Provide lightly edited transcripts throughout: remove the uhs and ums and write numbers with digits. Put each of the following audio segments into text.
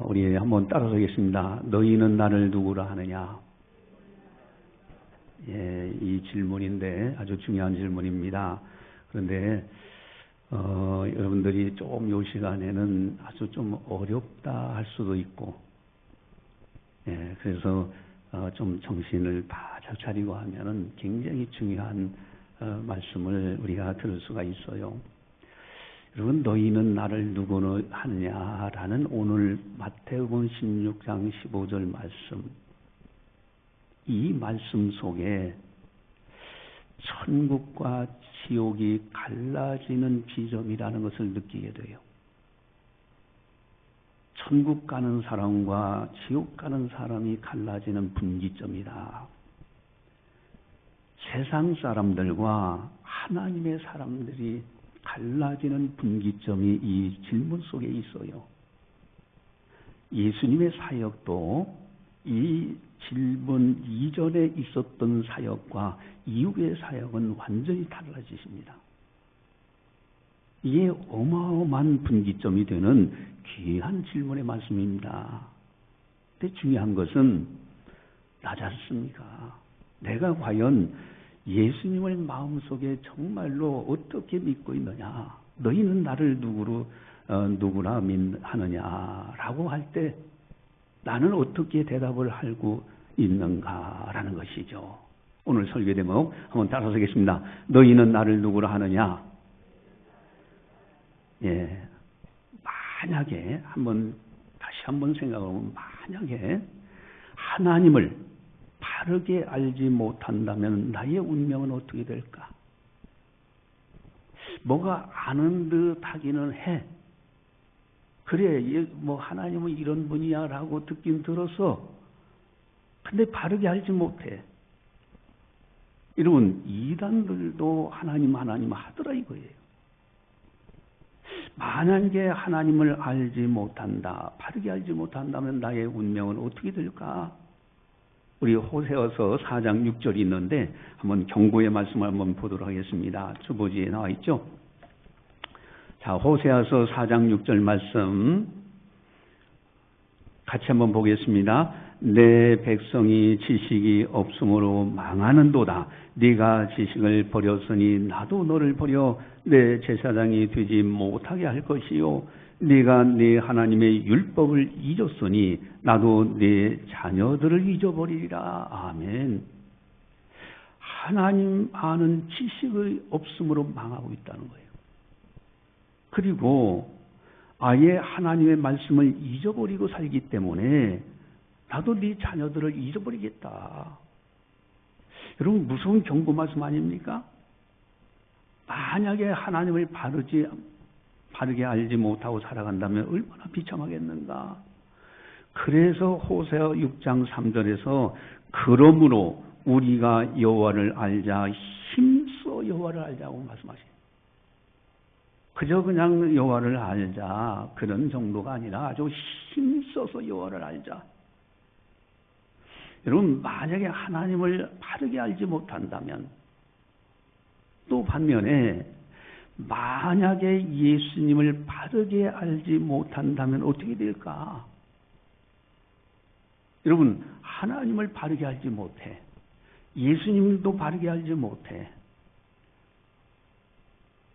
우리 한번 따라서겠습니다. 너희는 나를 누구라 하느냐? 예, 이 질문인데 아주 중요한 질문입니다. 그런데 여러분들이 조금 이 시간에는 아주 좀 어렵다 할 수도 있고, 예, 그래서 좀 정신을 바짝 차리고 하면은 굉장히 중요한 말씀을 우리가 들을 수가 있어요. 여러분, 너희는 나를 누구로 하느냐라는 오늘 마태복음 16장 15절 말씀, 이 말씀 속에 천국과 지옥이 갈라지는 지점이라는 것을 느끼게 돼요. 천국 가는 사람과 지옥 가는 사람이 갈라지는 분기점이다. 세상 사람들과 하나님의 사람들이 갈라지는 분기점이 이 질문 속에 있어요. 예수님의 사역도 이 질문 이전에 있었던 사역과 이후의 사역은 완전히 달라지십니다. 이게 어마어마한 분기점이 되는 귀한 질문의 말씀입니다. 근데 중요한 것은 나잖습니까? 내가 과연 예수님을 마음속에 정말로 어떻게 믿고 있느냐? 너희는 나를 누구라 하느냐라고 할 때 나는 어떻게 대답을 하고 있는가라는 것이죠. 오늘 설교 제목 한번 따라서겠습니다. 너희는 나를 누구라 하느냐? 예, 만약에 다시 한번 생각해보면, 만약에 하나님을 바르게 알지 못한다면 나의 운명은 어떻게 될까? 뭐가 아는 듯 하기는 해. 그래, 하나님은 이런 분이야 라고 듣긴 들어서, 근데 바르게 알지 못해. 여러분, 이단들도 하나님 하더라 이거예요. 만약에 하나님을 알지 못한다, 바르게 알지 못한다면 나의 운명은 어떻게 될까? 우리 호세아서 4장 6절이 있는데 한번 경고의 말씀을 한번 보도록 하겠습니다. 주보지에 나와 있죠. 자, 호세아서 4장 6절 말씀 같이 한번 보겠습니다. 내 백성이 지식이 없으므로 망하는도다. 네가 지식을 버렸으니 나도 너를 버려 내 제사장이 되지 못하게 할 것이요, 네가 네 하나님의 율법을 잊었으니 나도 네 자녀들을 잊어버리리라. 아멘. 하나님 아는 지식이 없으므로 망하고 있다는 거예요. 그리고 아예 하나님의 말씀을 잊어버리고 살기 때문에 나도 네 자녀들을 잊어버리겠다. 여러분, 무서운 경고 말씀 아닙니까? 만약에 하나님을 바르게 알지 못하고 살아간다면 얼마나 비참하겠는가. 그래서 호세아 6장 3절에서 그러므로 우리가 여호와를 알자, 힘써 여호와를 알자고 말씀하시죠. 그저 그냥 여호와를 알자 그런 정도가 아니라 아주 힘써서 여호와를 알자. 여러분, 만약에 하나님을 바르게 알지 못한다면, 또 반면에 만약에 예수님을 바르게 알지 못한다면 어떻게 될까? 여러분, 하나님을 바르게 알지 못해. 예수님도 바르게 알지 못해.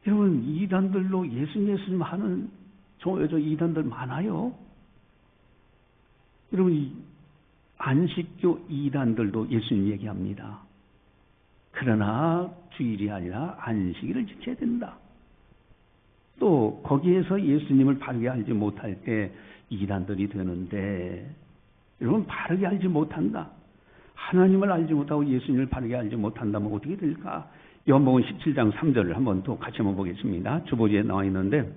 여러분, 이단들로 예수님 하는 저 이단들 많아요. 여러분, 안식교 이단들도 예수님 얘기합니다. 그러나 주일이 아니라 안식일을 지켜야 된다. 또 거기에서 예수님을 바르게 알지 못할 때 이단들이 되는데, 여러분, 바르게 알지 못한다. 하나님을 알지 못하고 예수님을 바르게 알지 못한다면 어떻게 될까? 요한복음 17장 3절을 한번 또 같이 한번 보겠습니다. 주보지에 나와 있는데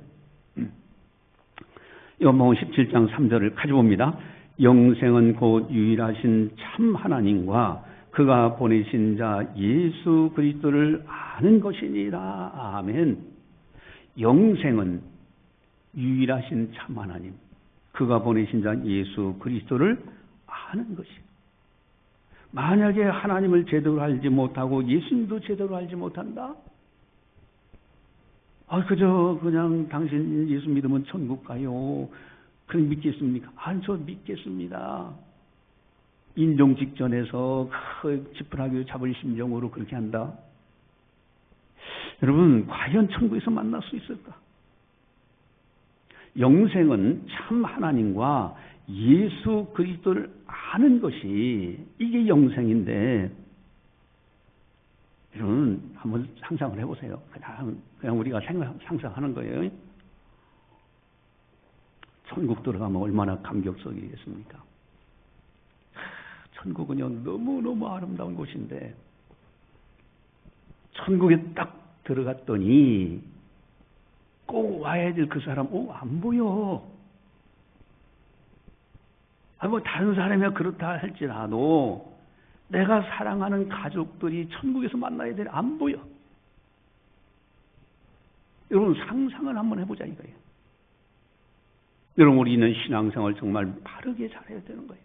요한복음 17장 3절을 가져봅니다. 영생은 곧 유일하신 참 하나님과 그가 보내신 자 예수 그리스도를 아는 것이니라. 아멘. 영생은 유일하신 참 하나님, 그가 보내신 자 예수 그리스도를 아는 것이에요. 만약에 하나님을 제대로 알지 못하고 예수님도 제대로 알지 못한다? 그저 그냥 당신 예수 믿으면 천국 가요. 그럼 믿겠습니까? 저 믿겠습니다. 인종 직전에서 그 지푸라기 잡을 심정으로 그렇게 한다. 여러분, 과연 천국에서 만날 수 있을까? 영생은 참 하나님과 예수 그리스도를 아는 것이 이게 영생인데, 여러분 한번 상상을 해보세요. 그냥 우리가 상상하는 거예요. 천국 들어가면 얼마나 감격적이겠습니까? 천국은요 너무너무 아름다운 곳인데, 천국에 딱 들어갔더니 꼭 와야 될 그 사람 안 보여. 뭐 다른 사람이 그렇다 할지라도 내가 사랑하는 가족들이 천국에서 만나야 돼. 안 보여. 여러분 상상을 한번 해보자 이거예요. 여러분 우리는 신앙생활 정말 바르게 잘해야 되는 거예요.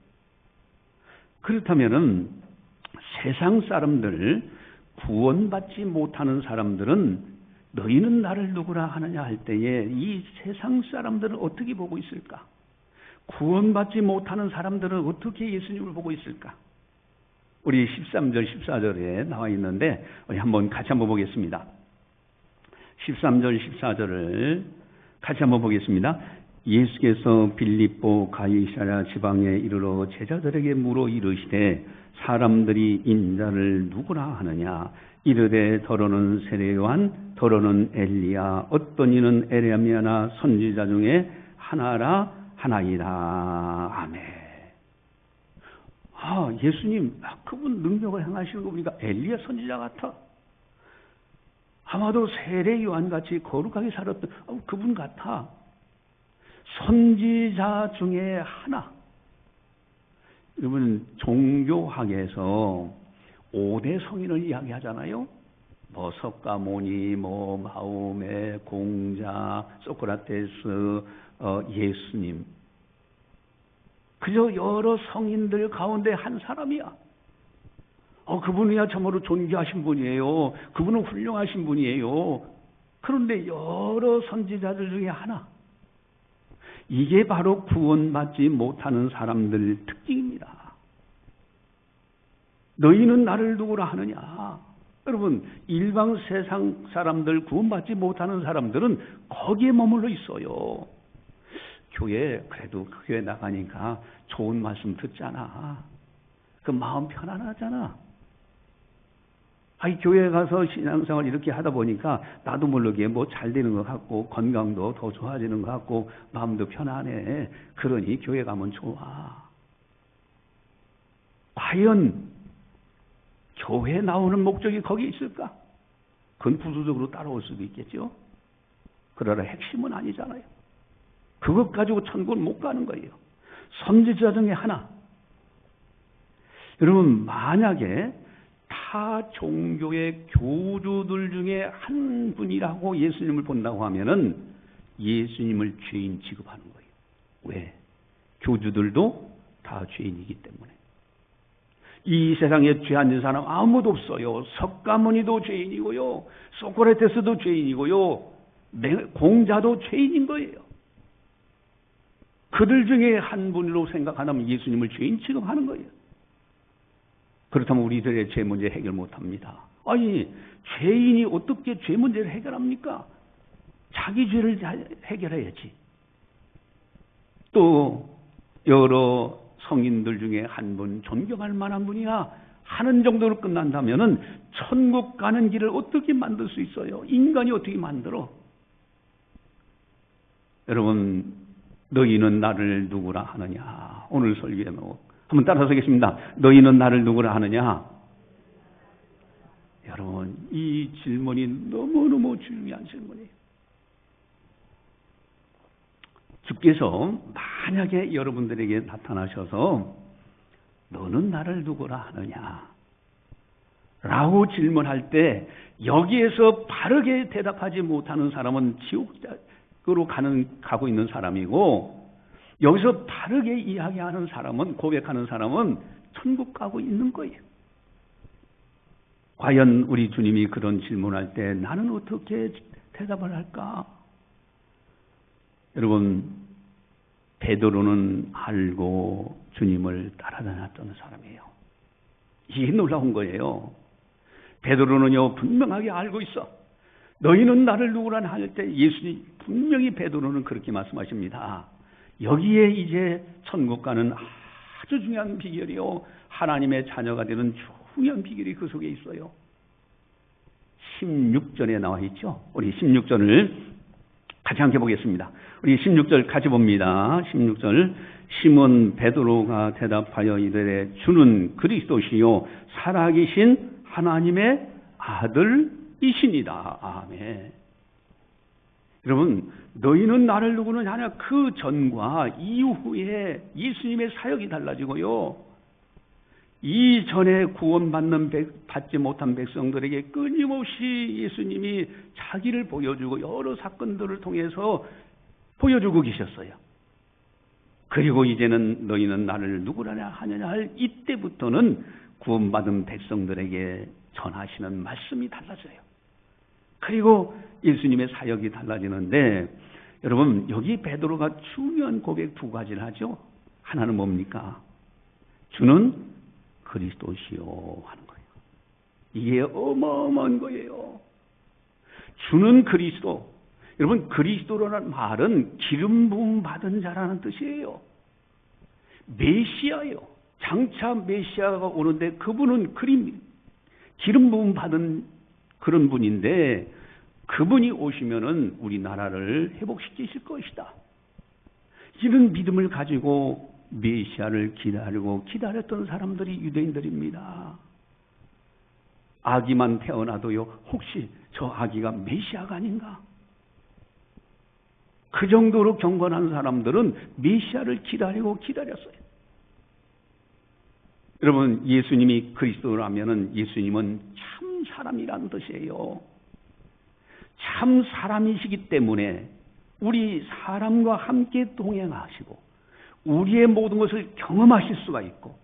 그렇다면은 세상 사람들, 구원받지 못하는 사람들은 너희는 나를 누구라 하느냐 할 때에 이 세상 사람들은 어떻게 보고 있을까? 구원받지 못하는 사람들은 어떻게 예수님을 보고 있을까? 우리 13절, 14절에 나와 있는데 우리 같이 한번 보겠습니다. 13절, 14절을 같이 한번 보겠습니다. 예수께서 빌립보 가이사랴 지방에 이르러 제자들에게 물어 이르시되 사람들이 인자를 누구라 하느냐? 이르되 더러는 세례 요한, 더러는 엘리야, 어떤 이는 에레미야나 선지자 중에 하나라 하나이다. 아멘. 예수님, 그분 능력을 행하시는 거 보니까 엘리야 선지자 같아. 아마도 세례 요한같이 거룩하게 살았던 그분 같아. 선지자 중에 하나. 여러분 종교학에서 5대 성인을 이야기하잖아요. 석가모니, 마호메, 공자, 소크라테스, 예수님. 그저 여러 성인들 가운데 한 사람이야. 그분이야 참으로 존귀하신 분이에요. 그분은 훌륭하신 분이에요. 그런데 여러 선지자들 중에 하나. 이게 바로 구원받지 못하는 사람들 특징입니다. 너희는 나를 누구라 하느냐? 여러분, 일반 세상 사람들, 구원받지 못하는 사람들은 거기에 머물러 있어요. 그래도 교회 나가니까 좋은 말씀 듣잖아. 그 마음 편안하잖아. 교회 가서 신앙생활 이렇게 하다 보니까 나도 모르게 잘 되는 것 같고 건강도 더 좋아지는 것 같고 마음도 편안해. 그러니 교회 가면 좋아. 과연 교회 나오는 목적이 거기 있을까? 그건 부수적으로 따라올 수도 있겠죠. 그러나 핵심은 아니잖아요. 그것 가지고 천국을 못 가는 거예요. 선지자 중에 하나. 여러분 만약에 타 종교의 교주들 중에 한 분이라고 예수님을 본다고 하면은 예수님을 죄인 취급하는 거예요. 왜? 교주들도 다 죄인이기 때문에. 이 세상에 죄 안 진 사람 아무도 없어요. 석가모니도 죄인이고요. 소크라테스도 죄인이고요. 공자도 죄인인 거예요. 그들 중에 한 분으로 생각하면 예수님을 죄인 취급하는 거예요. 그렇다면 우리들의 죄 문제 해결 못합니다. 죄인이 어떻게 죄 문제를 해결합니까? 자기 죄를 해결해야지. 또 여러 성인들 중에 한 분, 존경할 만한 분이야 하는 정도로 끝난다면은 천국 가는 길을 어떻게 만들 수 있어요? 인간이 어떻게 만들어? 여러분, 너희는 나를 누구라 하느냐? 오늘 설교에 한번 따라서겠습니다. 너희는 나를 누구라 하느냐? 여러분, 이 질문이 너무너무 중요한 질문이에요. 주께서 만약에 여러분들에게 나타나셔서 너는 나를 누구라 하느냐? 라고 질문할 때 여기에서 바르게 대답하지 못하는 사람은 지옥으로 가고 있는 사람이고, 여기서 바르게 이야기하는 사람은, 고백하는 사람은 천국 가고 있는 거예요. 과연 우리 주님이 그런 질문할 때 나는 어떻게 대답을 할까? 여러분, 베드로는 알고 주님을 따라다녔던 사람이에요. 이게 놀라운 거예요. 베드로는요 분명하게 알고 있어. 너희는 나를 누구라 할 때 예수님 분명히 베드로는 그렇게 말씀하십니다. 여기에 이제 천국 가는 아주 중요한 비결이요, 하나님의 자녀가 되는 중요한 비결이 그 속에 있어요. 16절에 나와 있죠. 우리 16절을 같이 함께 보겠습니다. 우리 16절 같이 봅니다. 16절. 시몬 베드로가 대답하여 이르되 주는 그리스도시요 살아계신 하나님의 아들이시니다. 아멘. 여러분, 너희는 나를 누구느냐 하냐, 그 전과 이후에 예수님의 사역이 달라지고요, 이전에 받지 못한 백성들에게 끊임없이 예수님이 자기를 보여주고 여러 사건들을 통해서 보여주고 계셨어요. 그리고 이제는 너희는 나를 누구라 하느냐 할 이때부터는 구원받은 백성들에게 전하시는 말씀이 달라져요. 그리고 예수님의 사역이 달라지는데, 여러분 여기 베드로가 중요한 고백 두 가지를 하죠. 하나는 뭡니까? 주는 그리스도시요 하는 거예요. 이게 어마어마한 거예요. 주는 그리스도. 여러분, 그리스도라는 말은 기름 부음 받은 자라는 뜻이에요. 메시아예요. 장차 메시아가 오는데 그분은 기름 부음 받은 그런 분인데, 그분이 오시면은 우리나라를 회복시키실 것이다. 이런 믿음을 가지고 메시아를 기다렸던 사람들이 유대인들입니다. 아기만 태어나도요, 혹시 저 아기가 메시아가 아닌가? 그 정도로 경건한 사람들은 메시아를 기다렸어요. 여러분, 예수님이 그리스도라면은 예수님은 참 사람이라는 뜻이에요. 참 사람이시기 때문에 우리 사람과 함께 동행하시고 우리의 모든 것을 경험하실 수가 있고,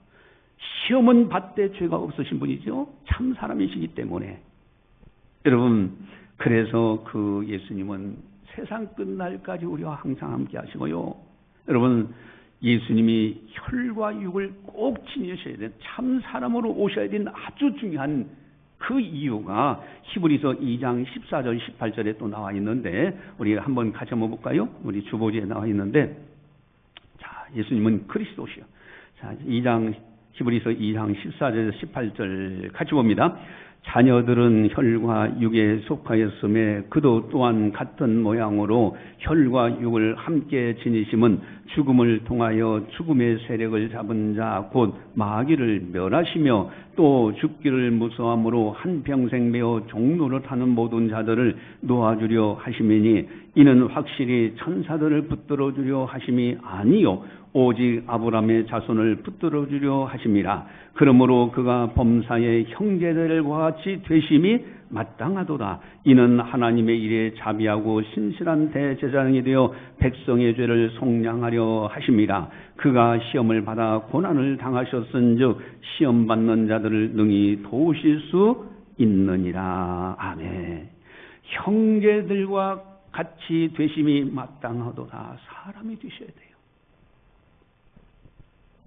시험은 받되 죄가 없으신 분이죠. 참 사람이시기 때문에. 여러분, 그래서 그 예수님은 세상 끝날까지 우리와 항상 함께 하시고요, 여러분 예수님이 혈과 육을 꼭 지니셔야 되는 참 사람으로 오셔야 되는 아주 중요한 그 이유가 히브리서 2장 14절 18절에 또 나와 있는데, 우리 한번 같이 한번 볼까요? 우리 주보지에 나와 있는데, 자, 예수님은 그리스도시요. 자, 히브리서 2장 14절 18절 같이 봅니다. 자녀들은 혈과 육에 속하였음에 그도 또한 같은 모양으로 혈과 육을 함께 지니심은 죽음을 통하여 죽음의 세력을 잡은 자 곧 마귀를 멸하시며 또 죽기를 무서함으로 한평생 매어 종로를 타는 모든 자들을 놓아주려 하심이니, 이는 확실히 천사들을 붙들어 주려 하심이 아니요 오직 아브라함의 자손을 붙들어 주려 하심이라. 그러므로 그가 범사의 형제들과 같이 되심이 마땅하도다. 이는 하나님의 일에 자비하고 신실한 대제사장이 되어 백성의 죄를 속량하려 하심이라. 그가 시험을 받아 고난을 당하셨은즉 시험 받는 자들을 능히 도우실 수 있느니라. 아멘. 형제들과 같이 되심이 마땅하도다. 사람이 되셔야 돼요.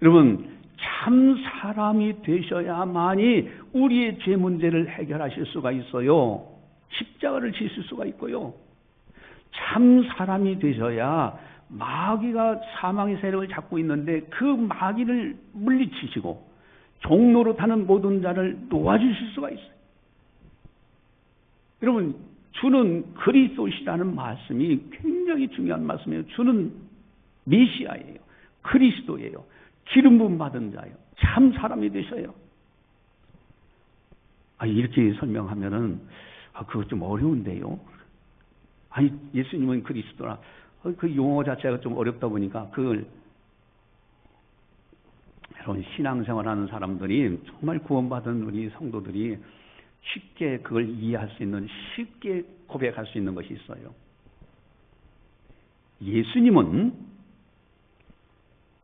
여러분, 참 사람이 되셔야만이 우리의 죄 문제를 해결하실 수가 있어요. 십자가를 지실 수가 있고요. 참 사람이 되셔야 마귀가 사망의 세력을 잡고 있는데 그 마귀를 물리치시고 종로로 타는 모든 자를 놓아주실 수가 있어요. 여러분, 주는 그리스도시라는 말씀이 굉장히 중요한 말씀이에요. 주는 메시아예요. 그리스도예요. 기름 부음 받은 자예요. 참 사람이 되셔요. 이렇게 설명하면은 그거 좀 어려운데요. 예수님은 그리스도라. 그 용어 자체가 좀 어렵다 보니까 그걸, 여러분, 신앙생활하는 사람들이, 정말 구원받은 우리 성도들이 쉽게 그걸 이해할 수 있는, 쉽게 고백할 수 있는 것이 있어요. 예수님은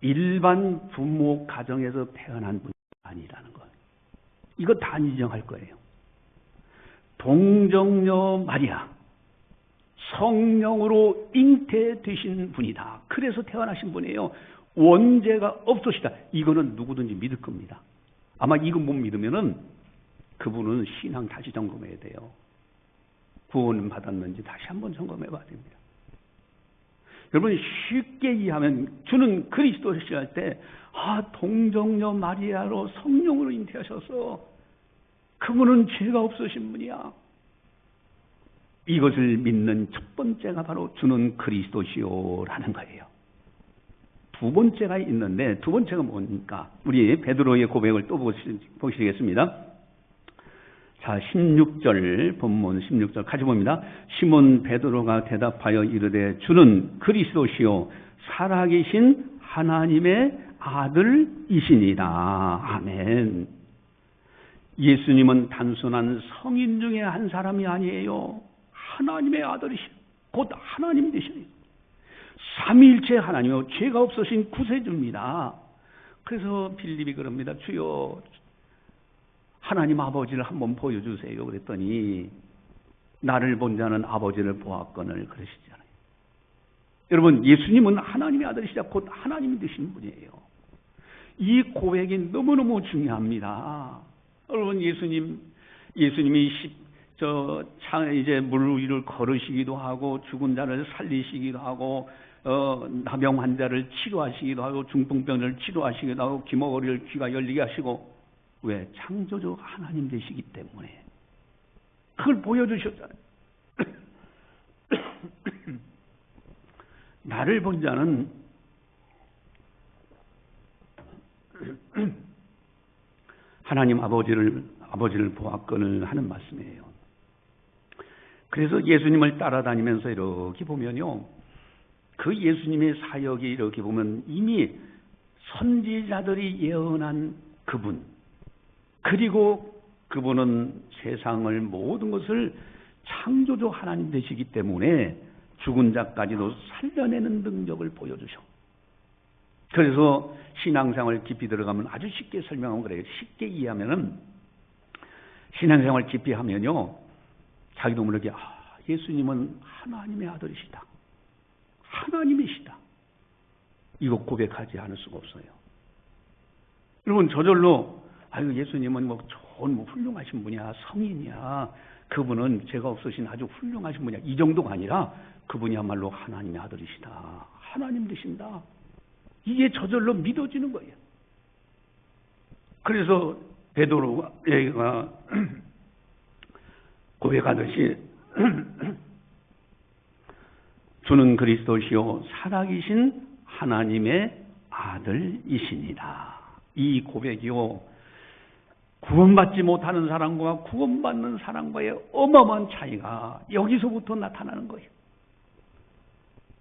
일반 부모 가정에서 태어난 분이 아니라는 거예요. 이거 다 인정할 거예요. 동정녀 마리아, 성령으로 잉태되신 분이다. 그래서 태어나신 분이에요. 원죄가 없으시다. 이거는 누구든지 믿을 겁니다. 아마 이거 못 믿으면은 그분은 신앙 다시 점검해야 돼요. 구원 받았는지 다시 한번 점검해 봐야 됩니다. 여러분, 쉽게 이해하면 주는 그리스도시라 할 때, 동정녀 마리아로 성령으로 잉태하셔서 그분은 죄가 없으신 분이야. 이것을 믿는 첫 번째가 바로 주는 그리스도시요라는 거예요. 두 번째가 있는데, 두 번째가 뭡니까? 우리 베드로의 고백을 또 보시겠습니다. 자, 16절, 본문 16절 같이 봅니다. 시몬 베드로가 대답하여 이르되 주는 그리스도시요 살아계신 하나님의 아들이시니라. 아멘. 예수님은 단순한 성인 중에 한 사람이 아니에요. 하나님의 아들이시오. 곧 하나님이 되시니 삼위일체 하나님이요 죄가 없으신 구세주입니다. 그래서 빌립이 그럽니다. 주여 하나님 아버지를 한번 보여주세요. 그랬더니 나를 본 자는 아버지를 보았거늘 그러시잖아요. 여러분, 예수님은 하나님의 아들이시자 곧 하나님이 되신 분이에요. 이 고백이 너무너무 중요합니다. 여러분, 예수님이 이제 물 위를 걸으시기도 하고 죽은 자를 살리시기도 하고 나병 환자를 치료하시기도 하고 중풍병을 치료하시기도 하고 귀머거리를 귀가 열리게 하시고, 왜? 창조주 하나님 되시기 때문에 그걸 보여주셨잖아요. 나를 본 자는 하나님 아버지를 보았거늘 하는 말씀이에요. 그래서 예수님을 따라다니면서 이렇게 보면요, 그 예수님의 사역이 이렇게 보면 이미 선지자들이 예언한 그분, 그리고 그분은 세상을 모든 것을 창조주 하나님 되시기 때문에 죽은 자까지도 살려내는 능력을 보여주셔. 그래서 신앙생활 깊이 들어가면 아주 쉽게 설명하면 그래요. 쉽게 이해하면은, 신앙생활 깊이 하면요, 자기도 모르게 예수님은 하나님의 아들이시다, 하나님이시다, 이거 고백하지 않을 수가 없어요. 여러분, 저절로 예수님은 좋은 훌륭하신 분이야, 성인이야, 그분은 죄가 없으신 아주 훌륭하신 분이야, 이 정도가 아니라 그분이야말로 하나님의 아들이시다, 하나님 되신다, 이게 저절로 믿어지는 거예요. 그래서 베드로가 고백하듯이 주는 그리스도시요 살아계신 하나님의 아들이시니라. 이 고백이요, 구원받지 못하는 사람과 구원받는 사람과의 어마어마한 차이가 여기서부터 나타나는 거예요.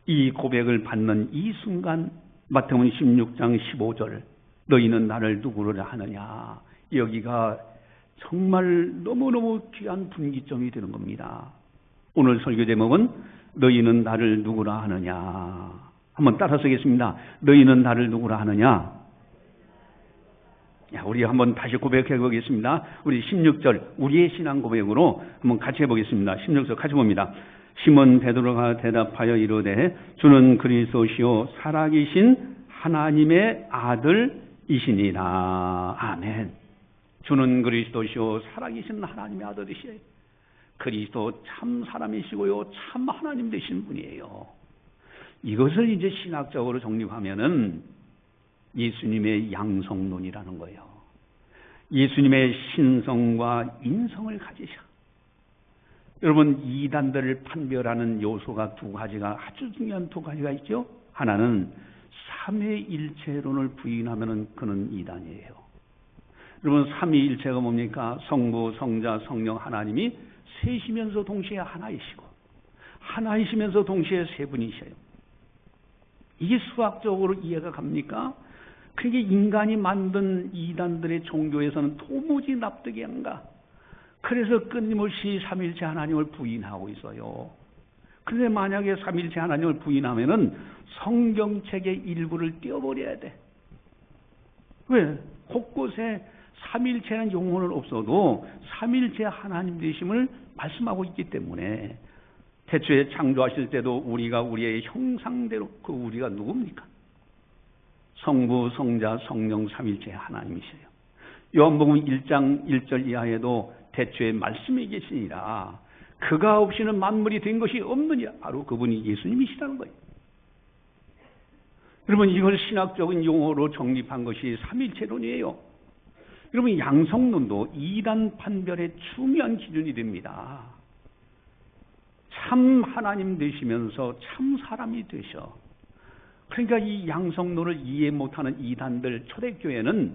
이 고백을 받는 이 순간, 마태복음 16장 15절, 너희는 나를 누구로 하느냐, 여기가 정말 너무너무 귀한 분기점이 되는 겁니다. 오늘 설교 제목은 너희는 나를 누구라 하느냐. 한번 따라 쓰겠습니다. 너희는 나를 누구라 하느냐. 우리 한번 다시 고백해 보겠습니다. 우리 16절 우리의 신앙 고백으로 한번 같이 해보겠습니다. 16절 같이 봅니다. 시몬 베드로가 대답하여 이르되 주는 그리스도시요 살아계신 하나님의 아들이시니라. 아멘. 주는 그리스도시요 살아계신 하나님의 아들이시에요. 그리스도 참 사람이시고요 참 하나님 되신 분이에요. 이것을 이제 신학적으로 정립하면은 예수님의 양성론이라는 거예요. 예수님의 신성과 인성을 가지셔. 여러분, 이단들을 판별하는 요소가 두 가지가, 아주 중요한 두 가지가 있죠. 하나는 삼위일체론을 부인하면은 그는 이단이에요. 여러분, 삼위일체가 뭡니까? 성부, 성자, 성령 하나님이 셋이면서 동시에 하나이시고 하나이시면서 동시에 세 분이셔요. 이게 수학적으로 이해가 갑니까? 그게 인간이 만든 이단들의 종교에서는 도무지 납득이 안 가. 그래서 끊임없이 삼일체 하나님을 부인하고 있어요. 그런데 만약에 삼일체 하나님을 부인하면은 성경책의 일부를 떼어버려야 돼. 왜? 곳곳에 삼일체는 용어는 없어도 삼일체 하나님 되심을 말씀하고 있기 때문에 태초에 창조하실 때도 우리가 우리의 형상대로, 그 우리가 누굽니까? 성부, 성자, 성령 삼일체 하나님이세요. 요한복음 1장 1절 이하에도 태초에 말씀이 계시니라 그가 없이는 만물이 된 것이 없느니라. 바로 그분이 예수님이시라는 거예요. 여러분, 이걸 신학적인 용어로 정립한 것이 삼일체론이에요. 여러분, 양성론도 이단 판별의 중요한 기준이 됩니다. 참 하나님 되시면서 참 사람이 되셔. 그러니까 이 양성론을 이해 못하는 이단들, 초대교회는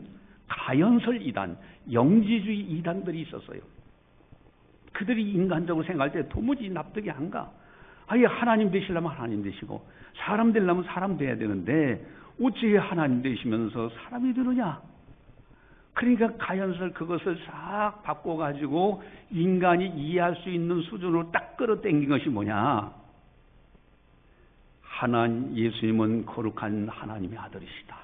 가연설 이단, 영지주의 이단들이 있었어요. 그들이 인간적으로 생각할 때 도무지 납득이 안 가. 아예 하나님 되시려면 하나님 되시고 사람 되려면 사람 돼야 되는데 어찌 하나님 되시면서 사람이 되느냐. 그러니까 가연설 그것을 싹 바꿔가지고 인간이 이해할 수 있는 수준으로 딱 끌어당긴 것이 뭐냐. 예수님은 거룩한 하나님의 아들이시다.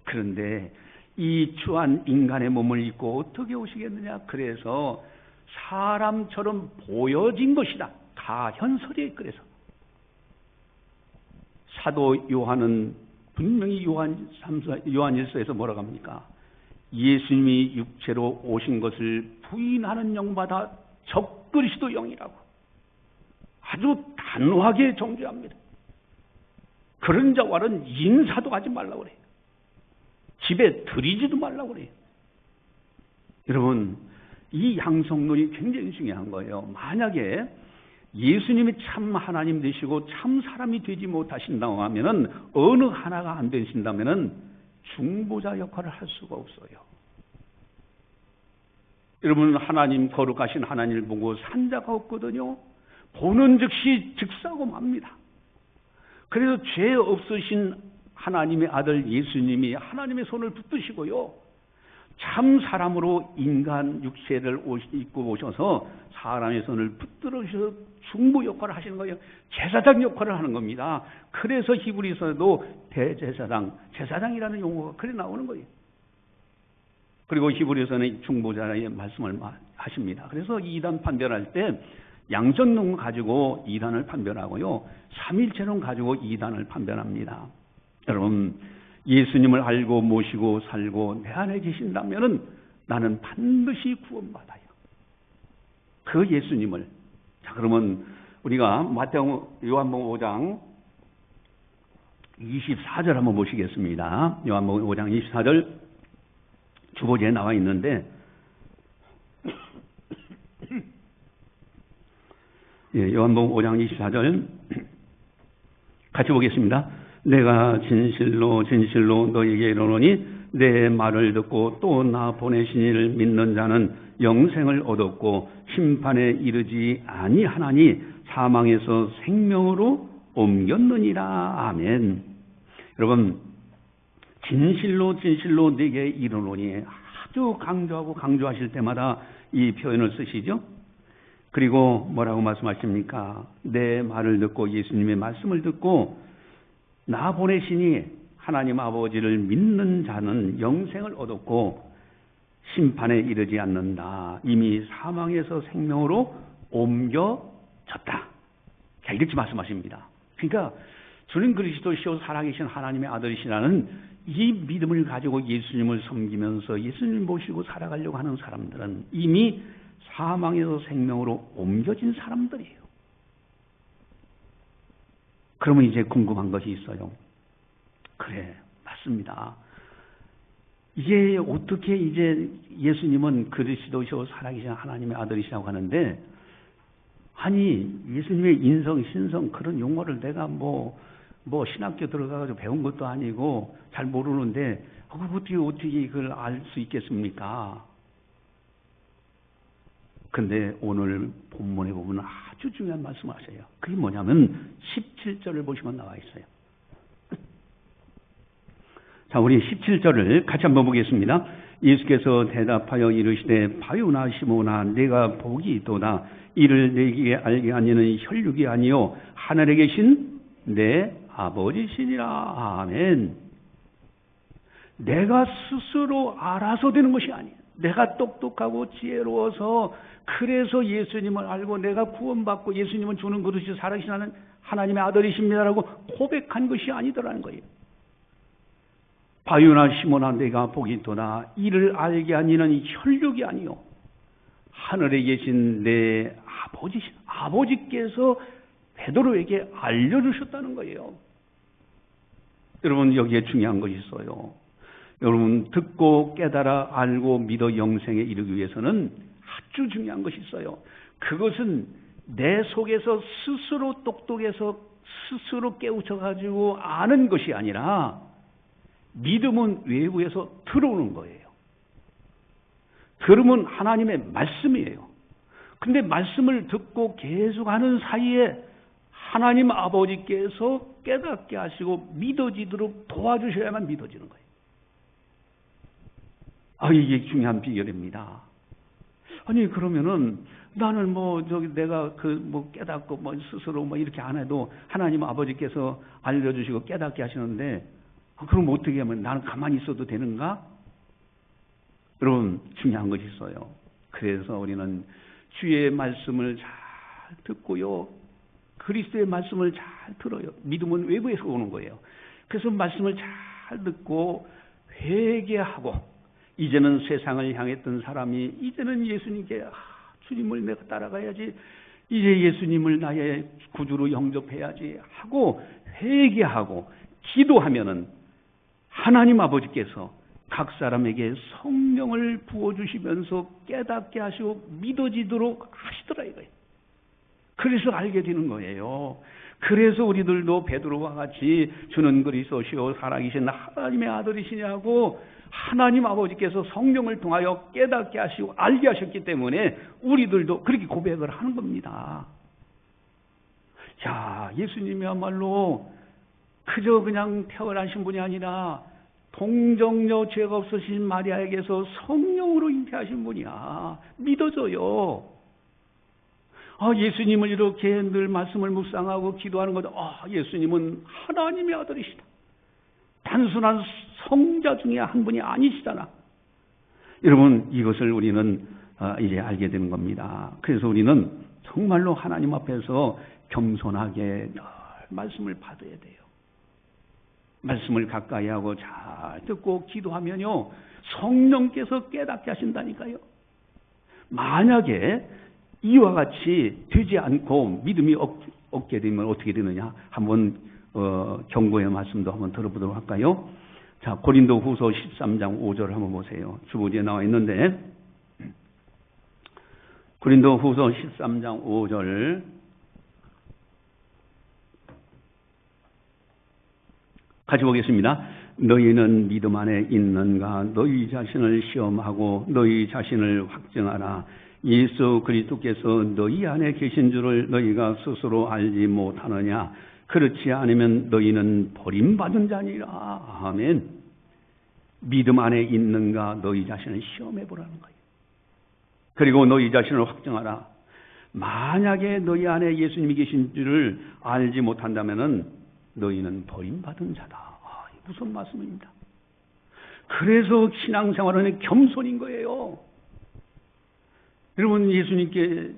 그런데 이 추한 인간의 몸을 입고 어떻게 오시겠느냐. 그래서 사람처럼 보여진 것이다. 가현설이에요. 그래서 사도 요한은 분명히 요한일서에서 뭐라고 합니까? 예수님이 육체로 오신 것을 부인하는 영마다 적그리스도 영이라고 아주 단호하게 정죄합니다. 그런 자와는 인사도 하지 말라고 그래요. 집에 들이지도 말라고 그래요. 여러분, 이 양성론이 굉장히 중요한 거예요. 만약에 예수님이 참 하나님 되시고 참 사람이 되지 못하신다고 하면은, 어느 하나가 안 되신다면은 중보자 역할을 할 수가 없어요. 여러분, 하나님, 거룩하신 하나님을 보고 산 자가 없거든요. 보는 즉시 즉사하고 맙니다. 그래서 죄 없으신 하나님의 아들 예수님이 하나님의 손을 붙드시고요, 참 사람으로 인간 육체를 입고 오셔서 사람의 손을 붙들으셔서 중보 역할을 하시는 거예요. 제사장 역할을 하는 겁니다. 그래서 히브리서에도 대제사장, 제사장이라는 용어가 그래 나오는 거예요. 그리고 히브리서는 중보자의 말씀을 하십니다. 그래서 이단 판별할 때 양성론 가지고 이단을 판별하고요, 삼일체론 가지고 이단을 판별합니다. 여러분, 예수님을 알고 모시고 살고 내 안에 계신다면은 나는 반드시 구원받아요. 그 예수님을. 자, 그러면 우리가 요한복음 5장 24절 한번 보시겠습니다. 요한복음 5장 24절 주보지에 나와 있는데, 예, 요한복음 5장 24절 같이 보겠습니다. 내가 진실로 진실로 너에게 이르노니 내 말을 듣고 또 나 보내신 이를 믿는 자는 영생을 얻었고 심판에 이르지 아니하나니 사망에서 생명으로 옮겼느니라. 아멘. 여러분, 진실로 진실로 내게 이르노니 아주 강조하고 강조하실 때마다 이 표현을 쓰시죠. 그리고 뭐라고 말씀하십니까? 내 말을 듣고, 예수님의 말씀을 듣고 나 보내시니 하나님 아버지를 믿는 자는 영생을 얻었고 심판에 이르지 않는다. 이미 사망에서 생명으로 옮겨졌다. 자, 이렇게 말씀하십니다. 그러니까 주는 그리스도시요 살아계신 하나님의 아들이시라는 이 믿음을 가지고 예수님을 섬기면서 예수님을 모시고 살아가려고 하는 사람들은 이미 사망에서 생명으로 옮겨진 사람들이에요. 그러면 이제 궁금한 것이 있어요. 그래, 맞습니다. 이게 어떻게 이제 예수님은 그리스도시요 살아계신 하나님의 아들이시라고 하는데, 아니 예수님의 인성, 신성 그런 용어를 내가 뭐 신학교 들어가가지고 배운 것도 아니고 잘 모르는데 어떻게 이걸 알 수 있겠습니까? 근데 오늘 본문에 보면 아주 중요한 말씀을 하셔요. 그게 뭐냐면 17절을 보시면 나와 있어요. 자, 우리 17절을 같이 한번 보겠습니다. 예수께서 대답하여 이르시되 바요나 시모나 내가 복이 있도다. 이를 내게 알게 하니는 혈육이 아니요 하늘에 계신 내 아버지시니라. 아멘. 내가 스스로 알아서 되는 것이 아니에요. 내가 똑똑하고 지혜로워서 그래서 예수님을 알고 내가 구원받고 예수님은 주는 그릇이 살아계신 하나님의 아들이십니다라고 고백한 것이 아니더라는 거예요. 바요나 시몬아 내가 복이 있도다. 이를 알게 한 이는 혈육이 아니요 하늘에 계신 내 아버지께서 베드로에게 알려주셨다는 거예요. 여러분 여기에 중요한 것이 있어요. 여러분 듣고 깨달아 알고 믿어 영생에 이르기 위해서는 아주 중요한 것이 있어요. 그것은 내 속에서 스스로 똑똑해서 스스로 깨우쳐가지고 아는 것이 아니라 믿음은 외부에서 들어오는 거예요. 들으면 하나님의 말씀이에요. 근데 말씀을 듣고 계속 하는 사이에 하나님 아버지께서 깨닫게 하시고 믿어지도록 도와주셔야만 믿어지는 거예요. 이게 중요한 비결입니다. 아니 그러면은 나는 내가 깨닫고 스스로 이렇게 안 해도 하나님 아버지께서 알려주시고 깨닫게 하시는데 그럼 어떻게 하면 나는 가만히 있어도 되는가? 여러분 중요한 것이 있어요. 그래서 우리는 주의 말씀을 잘 듣고요. 그리스도의 말씀을 잘 들어요. 믿음은 외부에서 오는 거예요. 그래서 말씀을 잘 듣고 회개하고 이제는 세상을 향했던 사람이 이제는 예수님께 주님을 내가 따라가야지 이제 예수님을 나의 구주로 영접해야지 하고 회개하고 기도하면은 하나님 아버지께서 각 사람에게 성령을 부어주시면서 깨닫게 하시고 믿어지도록 하시더라 이거예요. 그래서 알게 되는 거예요. 그래서 우리들도 베드로와 같이 주는 그리스도시요 살아계신 하나님의 아들이시냐고 하나님 아버지께서 성령을 통하여 깨닫게 하시고 알게 하셨기 때문에 우리들도 그렇게 고백을 하는 겁니다. 야, 예수님이야말로 그저 그냥 태어나신 분이 아니라 동정녀 죄가 없으신 마리아에게서 성령으로 잉태하신 분이야. 믿어져요. 예수님을 이렇게 늘 말씀을 묵상하고 기도하는 것, 예수님은 하나님의 아들이시다. 단순한 성자 중에 한 분이 아니시잖아. 여러분, 이것을 우리는 이제 알게 되는 겁니다. 그래서 우리는 정말로 하나님 앞에서 겸손하게 늘 말씀을 받아야 돼요. 말씀을 가까이 하고 잘 듣고 기도하면요, 성령께서 깨닫게 하신다니까요. 만약에 이와 같이 되지 않고 믿음이 없게 되면 어떻게 되느냐? 한번 경고의 말씀도 한번 들어보도록 할까요? 자, 고린도 후서 13장 5절 한번 보세요. 주보지에 나와 있는데 고린도 후서 13장 5절 같이 보겠습니다. 너희는 믿음 안에 있는가? 너희 자신을 시험하고 너희 자신을 확증하라. 예수 그리스도께서 너희 안에 계신 줄을 너희가 스스로 알지 못하느냐? 그렇지 않으면 너희는 버림받은 자니라. 아멘. 믿음 안에 있는가? 너희 자신을 시험해 보라는 거예요. 그리고 너희 자신을 확증하라. 만약에 너희 안에 예수님이 계신 줄을 알지 못한다면은 너희는 버림받은 자다. 무슨 말씀입니다. 그래서 신앙생활은 겸손인 거예요. 여러분, 예수님께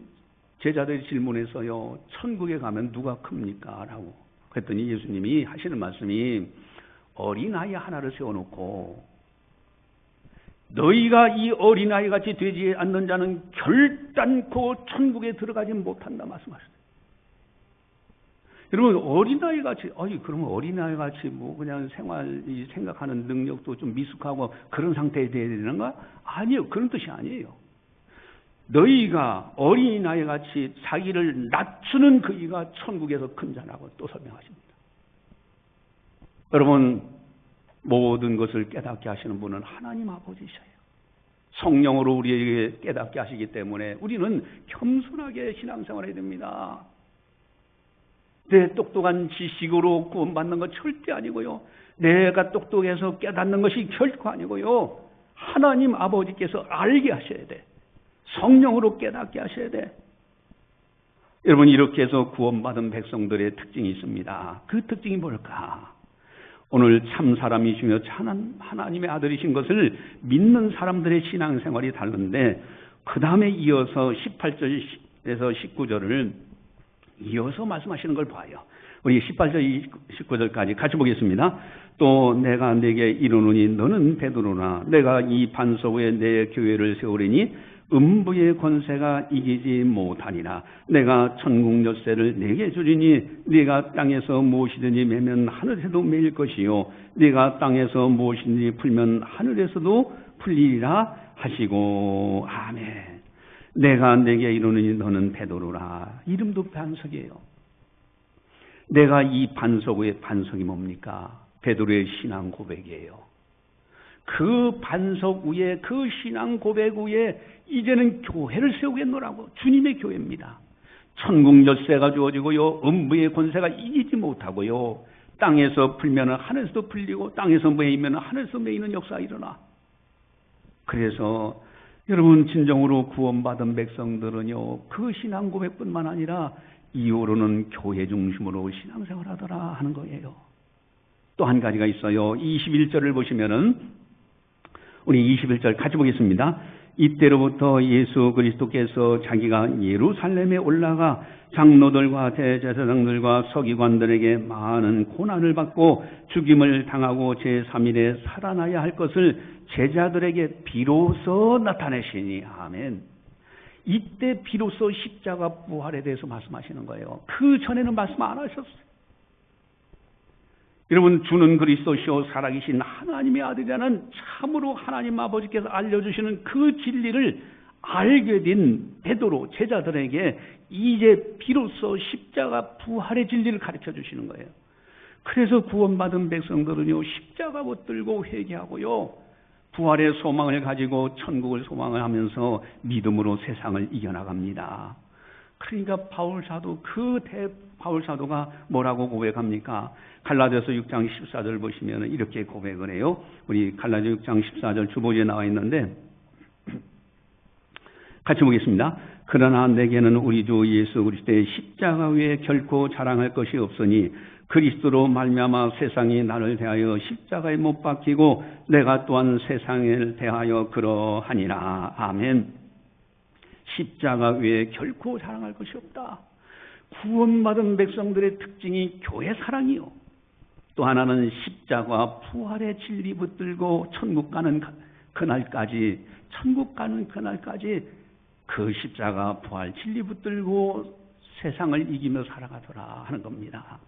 제자들이 질문했어요. 천국에 가면 누가 큽니까? 라고. 그랬더니 예수님이 하시는 말씀이 어린아이 하나를 세워놓고 너희가 이 어린아이 같이 되지 않는 자는 결단코 천국에 들어가지 못한다 말씀하셨어요. 여러분, 어린아이 같이, 그러면 어린아이 같이 그냥 생각하는 능력도 좀 미숙하고 그런 상태에 돼야 되는가? 아니요. 그런 뜻이 아니에요. 너희가 어린아이 같이 자기를 낮추는 그이가 천국에서 큰 자라고 또 설명하십니다. 여러분, 모든 것을 깨닫게 하시는 분은 하나님 아버지셔요. 성령으로 우리에게 깨닫게 하시기 때문에 우리는 겸손하게 신앙생활해야 됩니다. 내 똑똑한 지식으로 구원받는 건 절대 아니고요. 내가 똑똑해서 깨닫는 것이 결코 아니고요. 하나님 아버지께서 알게 하셔야 돼. 성령으로 깨닫게 하셔야 돼. 여러분, 이렇게 해서 구원받은 백성들의 특징이 있습니다. 그 특징이 뭘까? 오늘 참 사람이시며 참 하나님의 아들이신 것을 믿는 사람들의 신앙생활이 다른데, 그 다음에 이어서 18절에서 19절을 이어서 말씀하시는 걸 봐요. 우리 18절 19절까지 같이 보겠습니다. 또 내가 내게 이르노니 너는 베드로나 내가 이 반석 위에 내 교회를 세우리니 음부의 권세가 이기지 못하니라. 내가 천국 열쇠를 내게 주리니 네가 땅에서 무엇이든지 매면 하늘에서도 매일 것이요 네가 땅에서 무엇이든지 풀면 하늘에서도 풀리리라 하시고. 아멘. 내가 내게 이르노니 너는 베드로라. 이름도 반석이에요. 내가 이 반석 위에, 반석이 뭡니까? 베드로의 신앙 고백이에요. 그 반석 위에, 그 신앙 고백 위에 이제는 교회를 세우겠노라고. 주님의 교회입니다. 천국 열쇠가 주어지고요, 음부의 권세가 이기지 못하고요, 땅에서 풀면 하늘에서도 풀리고 땅에서 매이면 하늘에서 매이는 역사가 일어나. 그래서 여러분, 진정으로 구원받은 백성들은요, 그 신앙 고백뿐만 아니라 이후로는 교회 중심으로 신앙생활 하더라 하는 거예요. 또 한 가지가 있어요. 21절을 보시면은, 우리 21절 같이 보겠습니다. 이때로부터 예수 그리스도께서 자기가 예루살렘에 올라가 장로들과 대제사장들과 서기관들에게 많은 고난을 받고 죽임을 당하고 제3일에 살아나야 할 것을 제자들에게 비로소 나타내시니. 아멘. 이때 비로소 십자가 부활에 대해서 말씀하시는 거예요. 그 전에는 말씀 안 하셨어요. 여러분, 주는 그리스도시요 살아계신 하나님의 아들이라는 참으로 하나님 아버지께서 알려주시는 그 진리를 알게 된 베드로 제자들에게 이제 비로소 십자가 부활의 진리를 가르쳐 주시는 거예요. 그래서 구원받은 백성들은요, 십자가 붙들고 회개하고요, 부활의 소망을 가지고 천국을 소망을 하면서 믿음으로 세상을 이겨나갑니다. 그러니까 바울 사도, 바울 사도가 뭐라고 고백합니까? 갈라디아서 6장 14절 보시면 이렇게 고백을 해요. 우리 갈라디아 6장 14절 주보지에 나와 있는데 같이 보겠습니다. 그러나 내게는 우리 주 예수 그리스도의 십자가 외에 결코 자랑할 것이 없으니 그리스도로 말미암아 세상이 나를 대하여 십자가에 못 박히고 내가 또한 세상을 대하여 그러하니라. 아멘. 십자가 외에 결코 자랑할 것이 없다. 구원받은 백성들의 특징이 교회 사랑이요, 또 하나는 십자가 부활의 진리 붙들고 천국 가는 그날까지 그 십자가 부활 진리 붙들고 세상을 이기며 살아가더라 하는 겁니다.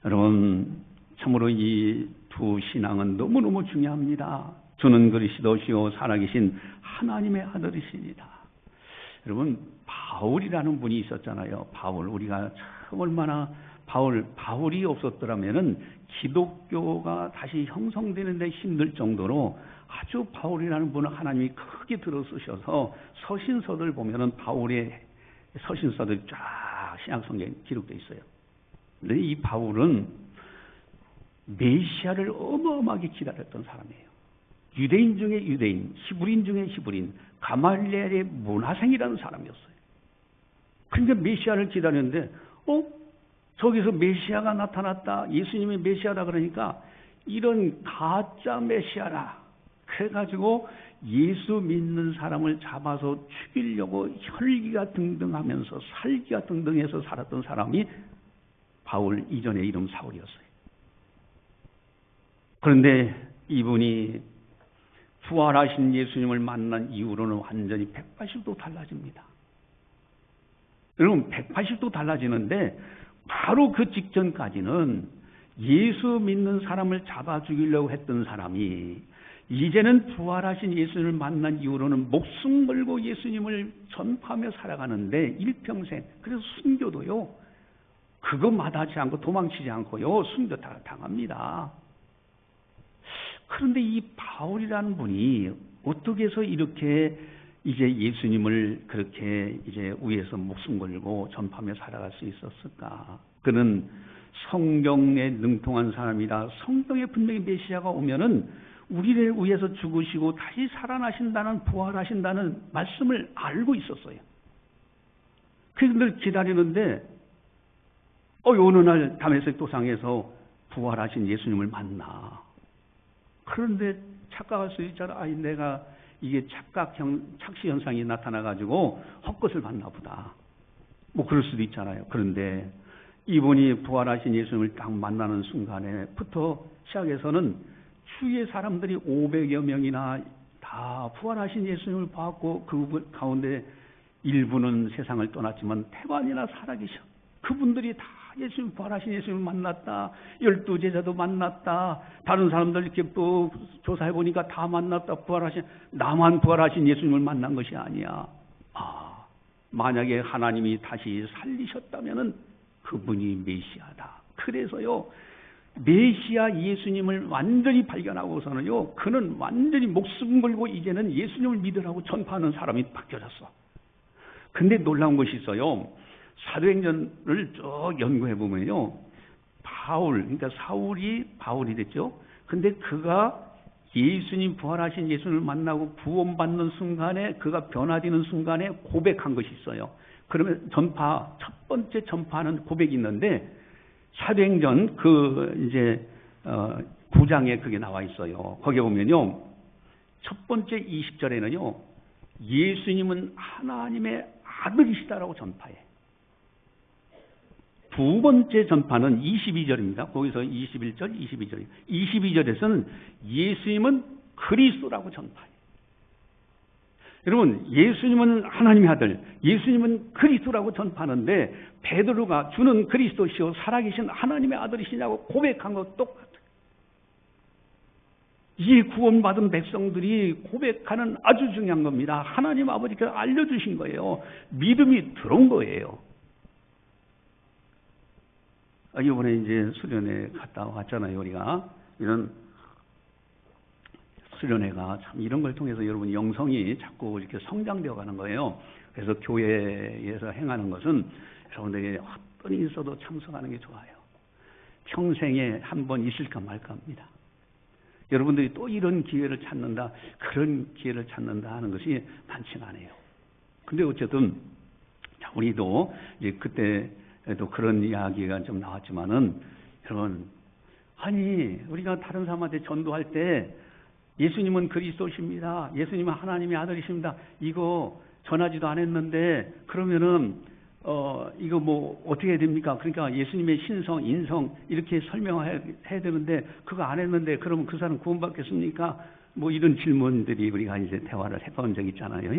여러분, 참으로 이 두 신앙은 너무너무 중요합니다. 주는 그리스도시요 살아계신 하나님의 아들이십니다. 여러분, 바울이라는 분이 있었잖아요. 바울, 우리가 참 얼마나 바울이 없었더라면은 기독교가 다시 형성되는데 힘들 정도로 아주 바울이라는 분은 하나님이 크게 들어쓰셔서 서신서들 보면은 바울의 서신서들이 쫙 신약성경에 기록되어 있어요. 근데 이 바울은 메시아를 어마어마하게 기다렸던 사람이에요. 유대인 중에 유대인, 히브리인 중에 히브리인, 가말리엘의 문화생이라는 사람이었어요. 그런데 메시아를 기다렸는데, 저기서 메시아가 나타났다, 예수님이 메시아다 그러니까 이런 가짜 메시아라 그래가지고 예수 믿는 사람을 잡아서 죽이려고 혈기가 등등하면서 살기가 등등해서 살았던 사람이 바울, 이전의 이름 사울이었어요. 그런데 이분이 부활하신 예수님을 만난 이후로는 완전히 180도 달라집니다. 여러분, 180도 달라지는데 바로 그 직전까지는 예수 믿는 사람을 잡아 죽이려고 했던 사람이 이제는 부활하신 예수님을 만난 이후로는 목숨 걸고 예수님을 전파하며 살아가는데 일평생, 그래서 순교도요, 그거 마다하지 않고 도망치지 않고요, 순교 다 당합니다. 그런데 이 바울이라는 분이 어떻게 해서 이렇게 이제 예수님을 그렇게 이제 위에서 목숨 걸고 전파하며 살아갈 수 있었을까? 그는 성경에 능통한 사람이다. 성경에 분명히 메시아가 오면은 우리를 위해서 죽으시고 다시 살아나신다는, 부활하신다는 말씀을 알고 있었어요. 그래서 늘 기다리는데 어느 날 다메섹 도상에서 부활하신 예수님을 만나. 그런데 착각할 수 있잖아. 아이, 내가 이게 착시 현상이 나타나가지고 헛것을 봤나 보다. 뭐 그럴 수도 있잖아요. 그런데 이분이 부활하신 예수님을 딱 만나는 순간에부터 시작해서는 주위의 사람들이 500여 명이나 다 부활하신 예수님을 봤고, 그 가운데 일부는 세상을 떠났지만 태반이나 살아계셔. 그분들이 다 예수님, 부활하신 예수님을 만났다. 12제자도 만났다. 다른 사람들 이렇게 또 조사해 보니까 다 만났다. 나만 부활하신 예수님을 만난 것이 아니야. 만약에 하나님이 다시 살리셨다면은 그분이 메시아다. 그래서요, 메시아 예수님을 완전히 발견하고서는요, 그는 완전히 목숨 걸고 이제는 예수님을 믿으라고 전파하는 사람이 바뀌어졌어. 근데 놀라운 것이 있어요. 사도행전을 쭉 연구해 보면요, 그러니까 사울이 바울이 됐죠. 근데 그가 예수님, 부활하신 예수님을 만나고 구원받는 순간에, 그가 변화되는 순간에 고백한 것이 있어요. 그러면 첫 번째 전파하는 고백이 있는데, 사도행전 9장에 그게 나와 있어요. 거기에 보면요, 첫 번째 20절에는요, 예수님은 하나님의 아들이시다라고 전파해. 두 번째 전파는 22절입니다. 거기서 21절, 22절. 22절에서는 예수님은 그리스도라고 전파해. 여러분, 예수님은 하나님의 아들, 예수님은 그리스도라고 전파하는데, 베드로가 주는 그리스도시요 살아계신 하나님의 아들이시냐고 고백한 것 똑같아요. 이 구원받은 백성들이 고백하는 아주 중요한 겁니다. 하나님 아버지께서 알려주신 거예요. 믿음이 들어온 거예요. 이번에 이제 수련회 갔다 왔잖아요, 우리가. 이런 수련회가 참 이런 걸 통해서 여러분 영성이 자꾸 이렇게 성장되어 가는 거예요. 그래서 교회에서 행하는 것은 여러분들이 어떤 일이 있어도 참석하는 게 좋아요. 평생에 한 번 있을까 말까 합니다. 여러분들이 또 이런 기회를 찾는다, 그런 기회를 찾는다 하는 것이 많지는 않아요. 근데 어쨌든, 우리도 이제 그때도 그런 이야기가 좀 나왔지만은, 여러분, 아니, 우리가 다른 사람한테 전도할 때, 예수님은 그리스도십니다. 예수님은 하나님의 아들이십니다. 이거 전하지도 않았는데, 그러면은, 이거 뭐, 어떻게 해야 됩니까? 그러니까 예수님의 신성, 인성, 이렇게 설명해야 되는데, 그거 안 했는데, 그러면 그 사람 구원받겠습니까? 뭐, 이런 질문들이 우리가 이제 대화를 해본 적이 있잖아요.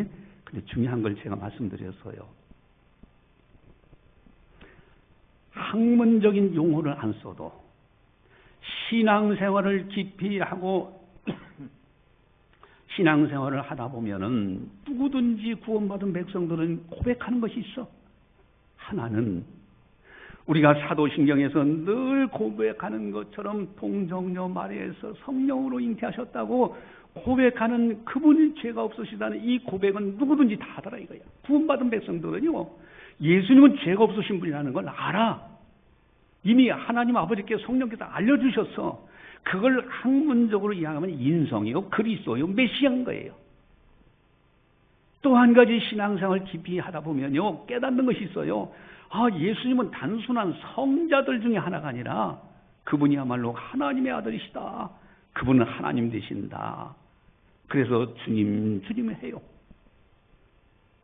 근데 중요한 걸 제가 말씀드렸어요. 학문적인 용어를 안 써도, 신앙생활을 깊이 하고, 신앙생활을 하다 보면은, 누구든지 구원받은 백성들은 고백하는 것이 있어. 하나는 우리가 사도신경에서 늘 고백하는 것처럼 동정녀 마리아에서 성령으로 잉태하셨다고 고백하는 그분이 죄가 없으시다는 이 고백은 누구든지 다 하더라 이거야. 구원받은 백성들은요, 예수님은 죄가 없으신 분이라는 걸 알아. 이미 하나님 아버지께서 성령께서 알려주셨어. 그걸 학문적으로 이야기하면 인성이요, 그리스도요, 메시아인 거예요. 또 한 가지 신앙생활을 깊이 하다 보면요, 깨닫는 것이 있어요. 예수님은 단순한 성자들 중에 하나가 아니라 그분이야말로 하나님의 아들이시다. 그분은 하나님 되신다. 그래서 주님 해요.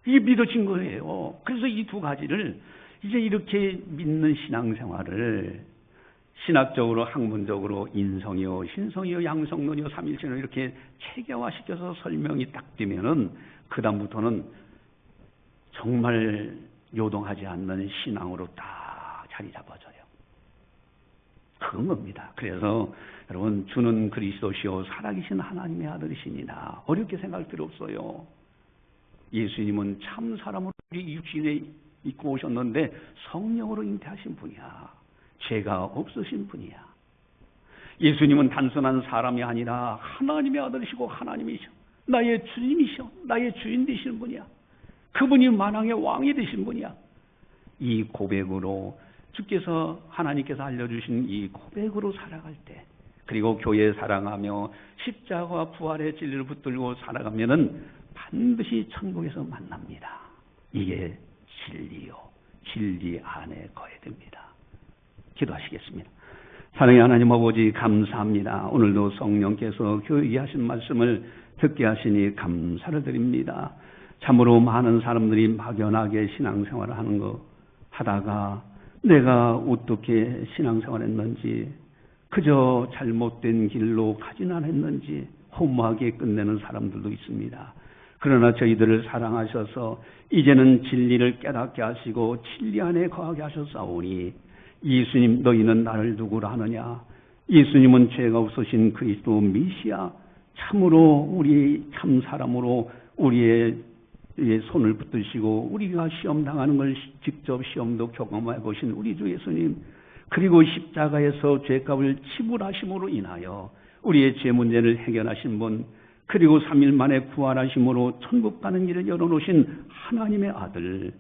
이게 믿어진 거예요. 그래서 이 두 가지를 이제 이렇게 믿는 신앙생활을 신학적으로, 학문적으로 인성이요, 신성이요, 양성론이요, 삼일신이요 이렇게 체계화시켜서 설명이 딱 되면은 그 다음부터는 정말 요동하지 않는 신앙으로 딱 자리 잡아줘요. 그건 겁니다. 그래서 여러분, 주는 그리스도시요 살아계신 하나님의 아들이시니라. 어렵게 생각할 필요 없어요. 예수님은 참 사람으로 우리 육신에 입고 오셨는데 성령으로 잉태하신 분이야. 죄가 없으신 분이야. 예수님은 단순한 사람이 아니라 하나님의 아들이시고 하나님이셔. 나의 주님이셔. 나의 주인 되시는 분이야. 그분이 만왕의 왕이 되신 분이야. 이 고백으로 주께서, 하나님께서 알려주신 이 고백으로 살아갈 때, 그리고 교회 사랑하며 십자가와 부활의 진리를 붙들고 살아가면은 반드시 천국에서 만납니다. 이게 진리요, 진리 안에 거해야 됩니다. 기도하시겠습니다. 사랑의 하나님 아버지 감사합니다. 오늘도 성령께서 교육이 하신 말씀을 듣게 하시니 감사를 드립니다. 참으로 많은 사람들이 막연하게 신앙생활을 하는 거 하다가 내가 어떻게 신앙생활했는지 그저 잘못된 길로 가진 않았는지 허무하게 끝내는 사람들도 있습니다. 그러나 저희들을 사랑하셔서 이제는 진리를 깨닫게 하시고 진리 안에 거하게 하셨사오니 예수님 너희는 나를 누구라 하느냐? 예수님은 죄가 없으신 그리스도 메시아 참으로 우리 참 사람으로 우리의 손을 붙드시고 우리가 시험 당하는 걸 직접 시험도 경험해 보신 우리 주 예수님 그리고 십자가에서 죄값을 지불하심으로 인하여 우리의 죄 문제를 해결하신 분 그리고 3일 만에 부활하심으로 천국 가는 길을 열어놓으신 하나님의 아들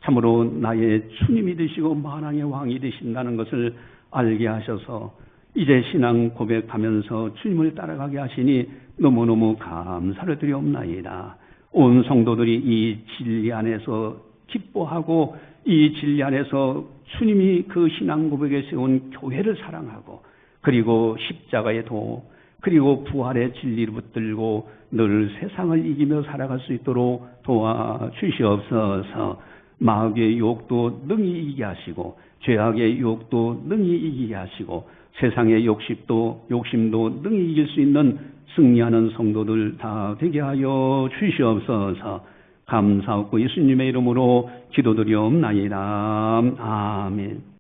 참으로 나의 주님이 되시고 만왕의 왕이 되신다는 것을 알게 하셔서 이제 신앙 고백하면서 주님을 따라가게 하시니 너무너무 감사를 드리옵나이다. 온 성도들이 이 진리 안에서 기뻐하고 이 진리 안에서 주님이 그 신앙 고백에 세운 교회를 사랑하고 그리고 십자가의 도 그리고 부활의 진리를 붙들고 늘 세상을 이기며 살아갈 수 있도록 도와주시옵소서. 마귀의 유혹도 능히 이기게 하시고 죄악의 유혹도 능히 이기게 하시고 세상의 욕심도 능히 이길 수 있는 승리하는 성도들 다 되게 하여 주시옵소서. 감사하고 예수님의 이름으로 기도드리옵나이다. 아멘.